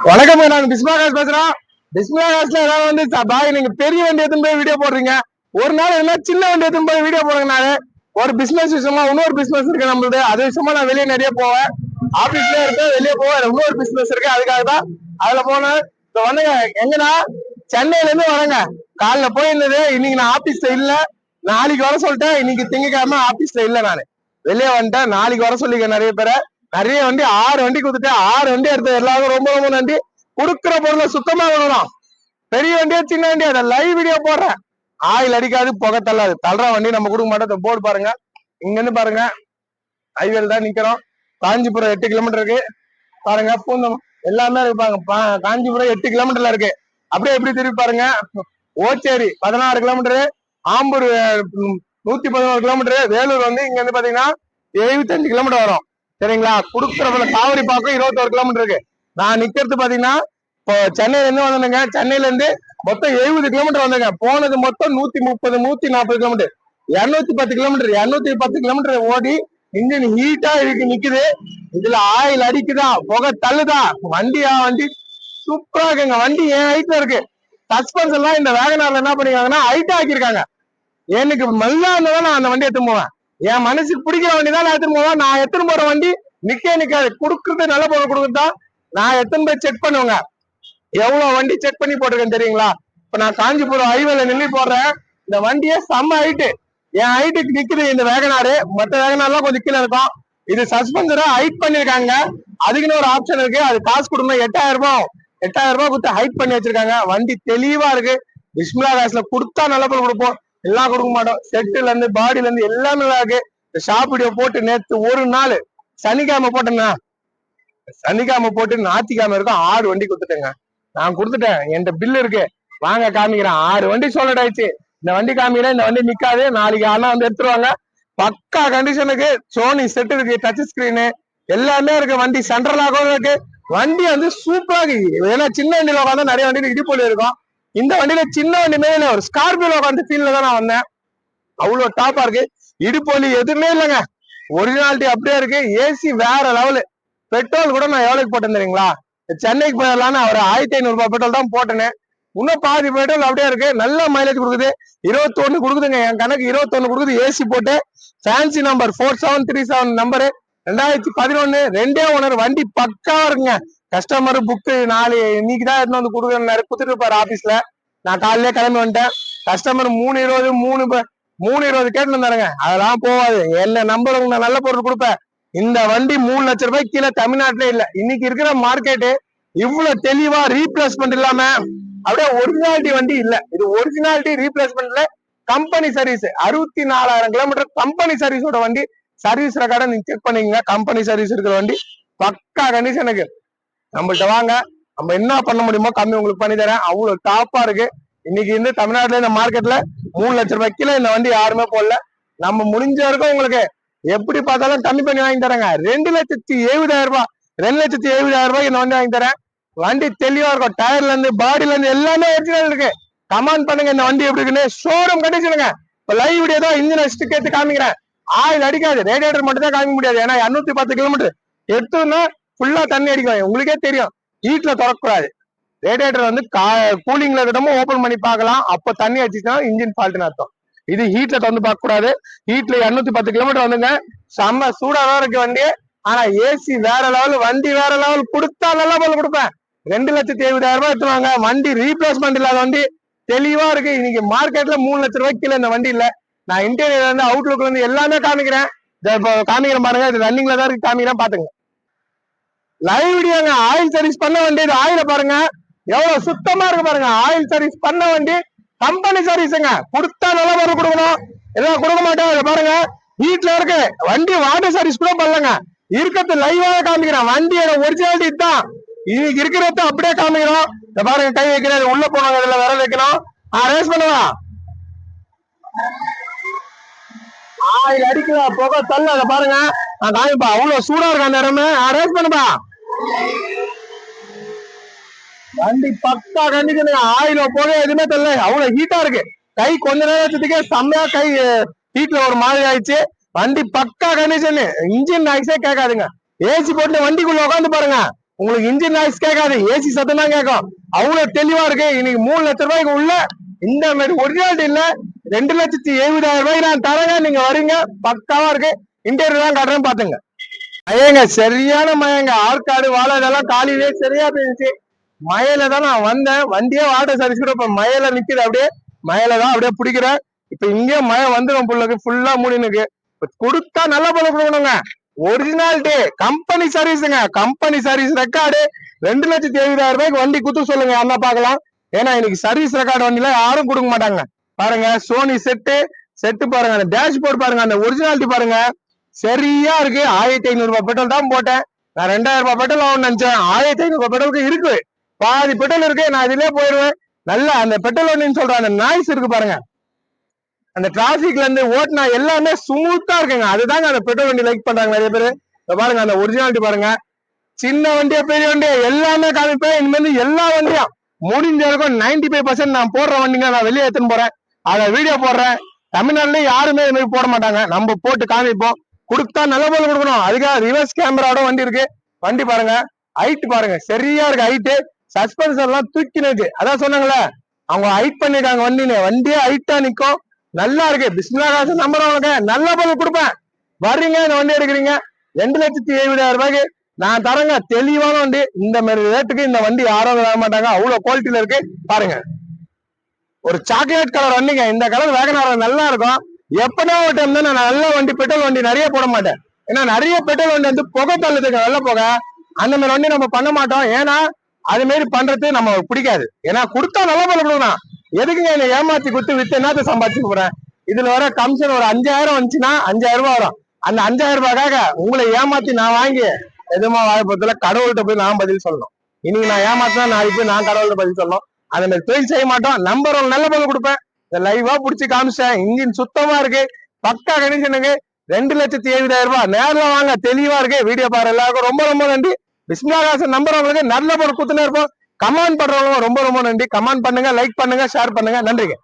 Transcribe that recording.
வணக்கம், நாங்க பிஸ்மிலாகாஸ் பேசுறோம். பிஸ்மிலாகாஸ்ல ஏதாவது வந்து பாய் நீங்க பெரிய வண்டி எடுத்துன்னு போய் வீடியோ போடுறீங்க, ஒரு நாள் என்ன சின்ன வண்டி எடுத்துன்னு போய் வீடியோ போடுறதுனால ஒரு பிசினஸ் விஷயமா இன்னொரு பிசினஸ் இருக்கு நம்மளுது. அது விஷயமா நான் வெளியே நிறைய போவேன், ஆபீஸ்ல இருப்பேன், வெளியே போவேன். இன்னொரு பிசினஸ் இருக்கு, அதுக்காக தான் அதுல போனேன். இப்ப வந்துங்க எங்கன்னா சென்னையில இருந்து வரேங்க. காலைல போயிருந்தது, இன்னைக்கு நான் ஆபீஸ்ல இல்ல, நாளைக்கு வர சொல்லிட்டேன். இன்னைக்கு திங்கக்கிழமை ஆபீஸ்ல இல்ல, நானு வெளியே வந்துட்டேன். நாளைக்கு வர சொல்லிக்க நிறைய பேரை. நிறைய வண்டி 6 வண்டி கொடுத்துட்டேன். 6 வண்டி எடுத்து எல்லாரும் ரொம்ப ரொம்ப நன்றி. கொடுக்குற பொருளை சுத்தமா வேணும். பெரிய வண்டியா சின்ன வண்டியா அதை லைவ் வீடியோ போடுறேன். ஆயில் அடிக்காது, புகை தள்ளாது. தள்ளுற வண்டி நம்ம கொடுக்க மாட்டோம். போர்டு பாருங்க, இங்க இருந்து பாருங்க, ஹைவேல தான் நிக்கிறோம். காஞ்சிபுரம் 8 கிலோமீட்டர் இருக்கு பாருங்க. பூந்தம் எல்லாமே இருக்கு பாருங்க. காஞ்சிபுரம் 8 கிலோமீட்டர்ல இருக்கு. அப்படியே எப்படி திருப்பி பாருங்க. ஓச்சேரி 16 கிலோமீட்டரு, ஆம்பூர் 111 கிலோமீட்டரு, வேலூர் வந்து இங்க இருந்து பாத்தீங்கன்னா 75 கிலோமீட்டர் வரும். சரிங்களா? குடுக்குறதுல காவிரி பாக்கம் 21 கிலோமீட்டர் இருக்கு. நான் நிக்கிறது பாத்தீங்கன்னா இப்போ சென்னையில இருந்து வந்தேங்க. சென்னையில இருந்து மொத்தம் 70 கிலோமீட்டர் வந்தேங்க. போனது மொத்தம் 130 140 கிலோமீட்டர், 210 கிலோமீட்டர். 210 கிலோமீட்டர் ஓடி இன்ஜின் ஹீட்டா இருக்கு நிக்குது. இதுல ஆயில் அடிக்குதா, புகை தள்ளுதா, வண்டி சூப்பரா இருக்குங்க. வண்டி என் ஹைட்ல இருக்கு. சஸ்பென்ஸ் எல்லாம் இந்த வேகனார்ல என்ன பண்ணிருக்காங்கன்னா ஹைட்டா ஆக்கியிருக்காங்க. எனக்கு நல்லா இருந்ததான் நான் அந்த வண்டி எடுத்துன்னு போவேன். என் மனசுக்கு பிடிக்கிற வண்டி தான் நான் எடுத்துன்னு போவேன். நான் எடுத்துன்னு போற வண்டி நிக்காது. கொடுக்குறது நல்ல பொருள் கொடுக்குறதா நான் எடுத்துன்னு போய் செக் பண்ணுவேங்க. எவ்வளவு வண்டி செக் பண்ணி போட்டிருக்கேன் தெரியுங்களா? இப்ப நான் காஞ்சிபுரம் ஹைவேல நின்று போடுறேன். இந்த வண்டியே செம்ம ஹைட்டு, என் ஹைட்டுக்கு நிக்குது இந்த வேகனாரு. மற்ற வேகனார்லாம் கொஞ்சம் கீழே இருக்கும். இது சஸ்பென்சரை ஹைட் பண்ணிருக்காங்க. அதுக்குன்னு ஒரு ஆப்ஷன் இருக்கு, அது காசு கொடுக்கணும். 8000 ரூபாய் 8000 ரூபாய் கொடுத்து ஹைட் பண்ணி வச்சிருக்காங்க. வண்டி தெளிவா இருக்கு. பிஸ்மிலாகாஸ்ல கொடுத்தா நல்ல பொருள் கொடுப்போம், எல்லாம் கொடுக்க மாட்டோம். செட்டுல இருந்து பாடியில இருந்து எல்லாமே நல்லா இருக்கு. ஷாப் வீடியோ போட்டு நேத்து ஒரு நாள் சனிக்கிழமை போட்டேன்னா, சனிக்கிழமை போட்டு ஞாயிற்றுக்கிழமை இருக்கும் 6 வண்டி கொடுத்துட்டேங்க. நான் கொடுத்துட்டேன், என்கிட்ட பில்லு இருக்கு, வாங்க காமிக்கிறேன். 6 வண்டி சோல்ட் ஆயிடுச்சு. இந்த வண்டி காமிக்கிறேன், இந்த வண்டி நிக்காது. நாளைக்கு ஆனா வந்து எடுத்துருவாங்க. பக்கா கண்டிஷனுக்கு சோனி செட் இருக்கு, டச் ஸ்கிரீனு எல்லாமே இருக்கு. வண்டி சென்ட்ரலாகவும் இருக்கு. வண்டி வந்து சூப்பரா இருக்கு. ஏன்னா சின்ன வண்டியில உட்காந்து நிறைய வண்டியில இடிப்பொலி இருக்கும். இந்த வண்டியில சின்ன வண்டி மேல ஒரு ஸ்கார்பியோல உட்காந்து ஃபீல்ல தான் நான் வந்தேன். அவ்வளவு டாப்பா இருக்கு. இடுப்பொலி எதுவுமே இல்லைங்க, ஒரிஜினாலிட்டி அப்படியே இருக்கு. ஏசி வேற லெவலு. பெட்ரோல் கூட நான் எவ்வளவுக்கு போட்டேன் தெரியுங்களா? சென்னைக்கு போயிடலான்னு ஒரு 1500 ரூபாய் பெட்ரோல் தான் போட்டேன்னு. இன்னும் பாதி பெட்ரோல் அப்படியே இருக்கு. நல்ல மைலேஜ் கொடுக்குது. 21 கொடுக்குதுங்க, என் கணக்கு 21 கொடுக்குது. ஏசி போட்டு ஃபேன்சி நம்பர் 4737 நம்பரு, 2011, 2 ஓனர். வண்டி பக்காவா இருக்குங்க. கஸ்டமர் புக்கு நாலு இன்னைக்கு தான் எடுத்து வந்து கொடுத்துட்டு இருப்பாரு ஆபீஸ்ல. நான் காலையிலே கிளம்பி வந்துட்டேன். கஸ்டமர் 320 320 கேட்டு இருந்தாருங்க. அதெல்லாம் போவாது. என்ன நம்பர் நான் நல்ல பொருள் கொடுப்பேன். இந்த வண்டி 3 லட்சம் ரூபாய்க்கு கீழே தமிழ்நாட்டிலே இல்ல. இன்னைக்கு இருக்கிற மார்க்கெட்டு இவ்வளவு தெளிவா ரீப்ளேஸ்மெண்ட் இல்லாம அப்படியே ஒரிஜினாலிட்டி வண்டி இல்ல. இது ஒரிஜினாலிட்டி ரீப்ளேஸ்மெண்ட்ல கம்பெனி சர்வீஸ் 64,000 கிலோமீட்டர் கம்பெனி சர்வீஸோட வண்டி. சர்வீஸ் ரெக்கார்டை நீங்க செக் பண்ணீங்க. கம்பெனி சர்வீஸ் இருக்கிற வண்டி பக்கா கண்டிஷனுக்கு. நம்மள்ட்ட வாங்க, நம்ம என்ன பண்ண முடியுமோ கம்மி உங்களுக்கு பண்ணி தரேன். அவ்வளவு டாப்பா இருக்கு. இன்னைக்கு வந்து தமிழ்நாட்டுல இந்த மார்க்கெட்ல 3 லட்சம் ரூபாய் கீழே இந்த வண்டி யாருமே போடல. நம்ம முடிஞ்ச வரைக்கும் உங்களுக்கு எப்படி பார்த்தாலும் கம்மி பண்ணி வாங்கி தரேங்க. 2,70,000 ரூபாய் 2,70,000 ரூபாய்க்கு இந்த வண்டி வாங்கி தரேன். வண்டி தெளிவா இருக்கும். டயர்ல இருந்து பாடியில இருந்து எல்லாமே ஒரிஜினல் இருக்கு. கமெண்ட் பண்ணுங்க இந்த வண்டி எப்படி இருக்குன்னு. ஷோரூம் கண்டிஷனுங்க. இப்ப லைவ் வீடியோ தான் இன்ஜின் அடிச்சுட்டு கேட்டு காமிக்கிறேன். ஆயில் அடிக்காது, ரேடியேட்டர் மட்டும் தான் காமிக்க முடியாது. ஏன்னா 210 கிலோமீட்டர் எடுத்தோம்னா ஃபுல்லா தண்ணி அடிக்கும். உங்களுக்கே தெரியும், ஹீட்ல திறக்கக்கூடாது. ரேடியேட்டர் வந்து கூலிங்ல இருக்கட்டும் ஓபன் பண்ணி பார்க்கலாம். அப்ப தண்ணி அடிச்சுன்னா இன்ஜின் ஃபால்ட்னு அர்த்தம். இது ஹீட்ல திறந்து பார்க்க கூடாது. ஹீட்ல 210 கிலோமீட்டர் வந்துங்க. செம்ம சூடாதான் இருக்கு வண்டி. ஆனா ஏசி வேற லெவல், வண்டி வேற லெவல். கொடுத்தா நல்ல பொருள் கொடுப்பேன். 2,70,000 ரூபாய் எடுத்துவாங்க. வண்டி ரீப்ளேஸ்மெண்ட் இல்லாத வண்டி தெளிவா இருக்கு. இன்னைக்கு மார்க்கெட்ல 3 லட்சம் ரூபாய்க்கு கீழே இந்த வண்டி இல்ல. நான் இன்டீரியர்ல இருந்து அவுட்லுக்ல இருந்து எல்லாமே காமிக்கிறேன். காமிக்கிறேன் பாருங்க. இது ரன்னிங்ல தான் இருக்கு, காமிக்கிறேன் பாத்துங்க. லைவ் வீடியோங்க. ஆயில் சர்வீஸ் பண்ண வண்டி. இது ஆயில பாருங்க எவ்வளவு சுத்தமா இருக்கு பாருங்க. ஆயில் சர்வீஸ் பண்ண வண்டி, கம்பெனி சர்வீஸுங்க. கொடுத்தா நல்ல பொருள் கொடுக்கணும், எல்லாம் கொடுக்க மாட்டேன். பாருங்க வீட்டுல இருக்கு வண்டி. வாட்டர் சர்வீஸ் கூட பண்ணலங்க. இருக்கிறது லைவாக காமிக்கிறேன். வண்டியோட ஒரிஜினாலிட்டி தான் இன்னைக்கு இருக்கிறத அப்படியே காமிக்கிறோம். பாருங்க, கை வைக்கிறது உள்ள போனாங்க, இதுல விரல் வைக்கணும். ரேஸ் பண்ணுவா, ஆயில் அடிக்கலாம், புகை தள்ள. அதை பாருங்க நான் காமிப்பா. அவ்வளவு சூடா இருக்கு அந்த இடமே. ரேஸ் பண்ணுப்பா. வண்டி பக்கா கண்டிஷன். ஆயில போக எதுவுமே தெரியல, அவ்வளவு ஹீட்டா இருக்கு. கை கொஞ்ச நேரத்துக்கே செம்மையா கை ஹீட்ல ஒரு மாதிரி ஆயிடுச்சு. வண்டி பக்கா கண்டிஷன். இன்ஜின் நாய்ஸே கேட்காதுங்க. ஏசி போட்டு வண்டிக்குள்ள உட்காந்து பாருங்க. உங்களுக்கு இன்ஜின் நாய்ஸ் கேட்காது, ஏசி சத்தம் தான் கேட்கும். அவ்வளவு தெளிவா இருக்கு. இன்னைக்கு 3 லட்சம் ரூபாய்க்கு உள்ள இந்த மாதிரி ஒரிஜினாலிட்டி இல்ல 2,70,70,000 ரூபாய்க்கு நான் தரேங்க. நீங்க வரீங்க, பக்காவா இருக்கு. இன்டீரியர் தான் காட்டுறேன் பாத்துங்க. மழைங்க, சரியான மழைங்க. ஆற்காடு வாழை இதெல்லாம் காலையிலே சரியா போயிருச்சு. மழையில தான் நான் வந்தேன். வண்டியே வாட்டர் சர்வீஸ் கூட இப்ப மழையில நிக்குது. அப்படியே மழையில தான் அப்படியே பிடிக்கிறேன். இப்ப இங்கே மழை வந்துடும் புள்ளுக்கு ஃபுல்லா மூடினுக்கு. கொடுத்தா நல்ல பொருள் கொடுக்கணுங்க. ஒரிஜினாலிட்டி கம்பெனி சர்வீஸுங்க. கம்பெனி சர்வீஸ் ரெக்கார்டு 2,70,70,000 ரூபாய்க்கு வண்டி குத்து சொல்லுங்க. அண்ணா பாக்கலாம். ஏன்னா இன்னைக்கு சர்வீஸ் ரெக்கார்டு வண்டில யாரும் கொடுக்க மாட்டாங்க. பாருங்க சோனி செட்டு பாருங்க. அந்த டேஷ்போர்ட் பாருங்க. அந்த ஒரிஜினாலிட்டி பாருங்க. சரியா இருக்கு. 1,500 ரூபாய் பெட்ரோல் தான் போட்டேன். நான் 2,000 ரூபாய் பெட்ரோல் ஆகும்னு நினைச்சேன். 1,500 ரூபாய் பெட்ரோலுக்கு இருக்கு. பாதி பெட்ரோல் இருக்கு. நான் இதுலயே போயிருவேன். நல்லா அந்த பெட்ரோல் வண்டின்னு சொல்றேன். அந்த நாய்ஸ் இருக்கு பாருங்க. அந்த டிராபிக்ல இருந்து ஓட்டினா எல்லாமே ஸ்மூத்தா இருக்குங்க. அதுதாங்க அந்த பெட்ரோல் வண்டி லைக் பண்றாங்க நிறைய பேரு. பாருங்க அந்த ஒரிஜினாலிட்டி பாருங்க. சின்ன வண்டியா பெரிய வண்டியா எல்லாமே காமிப்பேன். இனிமேல் எல்லா வண்டியும் முடிஞ்ச வரைக்கும் 95% நான் போடுற வண்டிங்க நான் வெளியே எடுத்துன்னு போறேன். அதை வீடியோ போடுறேன். தமிழ்நாட்டுல யாருமே இது மாதிரி போட மாட்டாங்க. நம்ம போட்டு காமிப்போம். கொடுத்தா நல்ல பொருள் கொடுக்கணும். அதுக்காக ரிவர்ஸ் கேமராவோட வண்டி இருக்கு. வண்டி பாருங்க. ஹைட் பாருங்க. சரியா இருக்கு ஹைட்டு. சஸ்பென்சர் எல்லாம் தூக்கினுச்சு. அதான் சொன்னாங்களே அவங்க ஹைட் பண்ணிருக்காங்க வண்டின்னு. வண்டியே ஹைட்டா நிக்கும். நல்லா இருக்கு. பிஸ்மில்லா காசு நம்பர் உனக்கு நல்ல பொருள் கொடுப்பேன். வர்றீங்க இந்த வண்டி எடுக்கிறீங்க 2,70,70,000 ரூபாய்க்கு நான் தரேங்க. தெளிவான வண்டி. இந்த மாதிரி ரேட்டுக்கு இந்த வண்டி யாரும் வர மாட்டாங்க. அவ்வளவு குவாலிட்டியில இருக்கு. பாருங்க ஒரு சாக்லேட் கலர் வண்டிங்க. இந்த கலர் வேகனார் நல்லா இருக்கும். எப்பனா ஒரு டைம் தான் நான் நல்ல வண்டி பெட்ரோல் வண்டி நிறைய போட மாட்டேன். ஏன்னா நிறைய பெட்ரோல் வண்டி வந்து புகை தள்ளுதுக்கு நல்ல புகை. அந்த மாதிரி வண்டி நம்ம பண்ண மாட்டோம். ஏன்னா அது மாதிரி பண்றது நம்ம பிடிக்காது. ஏன்னா கொடுத்தா நல்ல பொருள் கொடுக்கணும். எதுக்குங்க என்ன ஏமாத்தி கொடுத்து வித்து என்னத்த சம்பாதிச்சு போறேன். இதுல வர கமிஷன் ஒரு 5,000 வந்துச்சுன்னா 5,000 ரூபாய் வரும். அந்த 5,000 ரூபாய்க்காக உங்களை ஏமாத்தி நான் வாங்கி எதுவுமா வாய்ப்பத்துல கடவுள்கிட்ட போய் நான் பதில் சொல்லணும். இன்னைக்கு நான் ஏமாத்தினா நாளைக்கு போய் நான் கடவுள்கிட்ட பதில் சொல்லணும். அந்த மாதிரி தொழில் செய்ய மாட்டோம். நம்பர் ஒரு நல்ல பொருள் கொடுப்பேன். இந்த லைவா புடிச்சு காமிச்சேன். இன்ஜின் சுத்தமா இருக்கு. பக்கா கணிச்சனுக்கு 2,70,70,000 ரூபாய். நேர்ல வாங்க. தெளிவா இருக்கு. வீடியோ பாரு. எல்லாருக்கும் ரொம்ப ரொம்ப நன்றி. பிஸ்மில்லா காசு நம்பர் உங்களுக்கு நல்ல பொருள் குத்துனே இருப்போம். கமெண்ட் பண்றவங்க ரொம்ப ரொம்ப நன்றி. கமெண்ட் பண்ணுங்க, லைக் பண்ணுங்க, ஷேர் பண்ணுங்க. நன்றிங்க.